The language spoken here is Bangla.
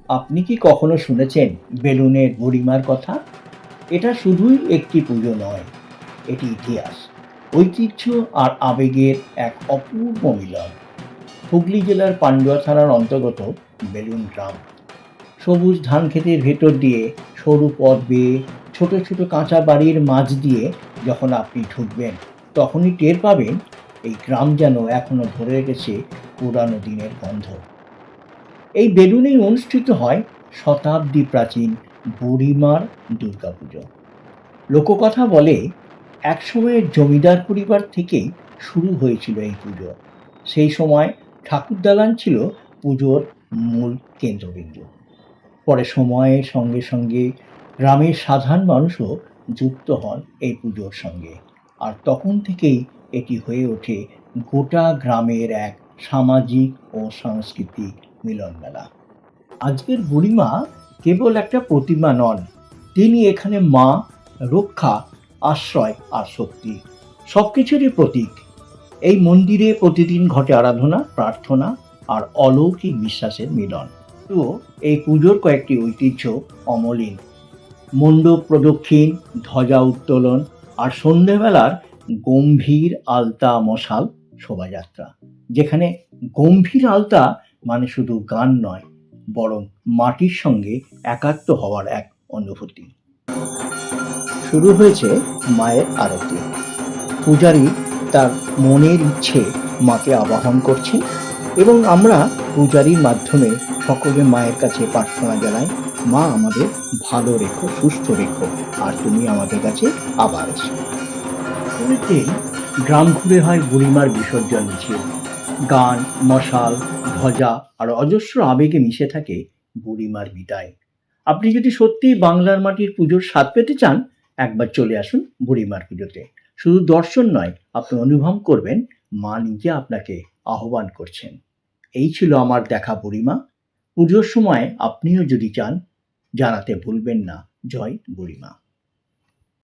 আপনি কি কখনো শুনেছেন বেলুনের বুড়িমার কথা? এটা শুধুই একটি পুজো নয়, এটি ইতিহাস, ঐতিহ্য আর আবেগের এক অপূর্ব মিলন। হুগলি জেলার পান্ডুয়া থানার অন্তর্গত বেলুন গ্রাম। সবুজ ধান ক্ষেতের ভেতর দিয়ে সরু পথ বেয়ে ছোট ছোট কাঁচা বাড়ির মাঝ দিয়ে যখন আপনি ঢুকবেন, তখনই টের পাবেন এই গ্রাম যেন এখনো ধরে রেখেছে পুরানো দিনের গন্ধ। এই বেলুনেই অনুষ্ঠিত হয় শতাব্দী প্রাচীন বুড়িমার দুর্গাপুজো। লোককথা বলে একসময়ের জমিদার পরিবার থেকেই শুরু হয়েছিল এই পুজো। সেই সময় ঠাকুর দালান ছিল পুজোর মূল কেন্দ্রবিন্দু। পরে সময়ের সঙ্গে সঙ্গে গ্রামের সাধারণ মানুষও যুক্ত হন এই পুজোর সঙ্গে। আর তখন থেকেই এটি হয়ে ওঠে গোটা গ্রামের এক সামাজিক ও সাংস্কৃতিক মিলনমেলা। আজকের বুড়িমা কেবল একটা প্রতিমা নন, তিনি এখানে মা, রক্ষা, আশ্রয় আর শক্তি, সবকিছুরই প্রতীক। এই মন্দিরে প্রতিদিন ঘটে আরাধনা, প্রার্থনা আর অলৌকিক বিশ্বাসের মিলন। তো এই পুজোর কয়েকটি ঐতিহ্য অমলিন: মণ্ডপ প্রদক্ষিণ, ধ্বজা উত্তোলন আর সন্ধেবেলার গম্ভীর আলতা মশাল শোভাযাত্রা, যেখানে গম্ভীর আলতা মানে শুধু গান নয়, বরং মাটির সঙ্গে একাত্ম হওয়ার এক অনুভূতি। শুরু হয়েছে মায়ের আরতি। পূজারী তার মনের ইচ্ছে মাকে আবাহন করছেন এবং আমরা পূজারীর মাধ্যমে সকলে মায়ের কাছে প্রার্থনা জানাই, মা আমাদের ভালো রেখো, সুস্থ রেখো, আর তুমি আমাদের কাছে আবার এসো। শুরুতেই গ্রাম ঘুরে হয় বুড়িমার বিসর্জন মিছিল। গান, মশাল, ধ্বজা আর অজস্র আবেগে মিশে থাকে বুড়িমার বিদায়। আপনি যদি সত্যিই বাংলার মাটির পুজোর স্বাদ পেতে চান, একবার চলে আসুন বুড়িমার পুজোতে। শুধু দর্শন নয়, আপনি অনুভব করবেন মা নিজে আপনাকে আহ্বান করছেন। এই ছিল আমার দেখা বুড়িমা। পুজোর সময় আপনিও যদি চান, জানাতে ভুলবেন না, জয় বুড়িমা।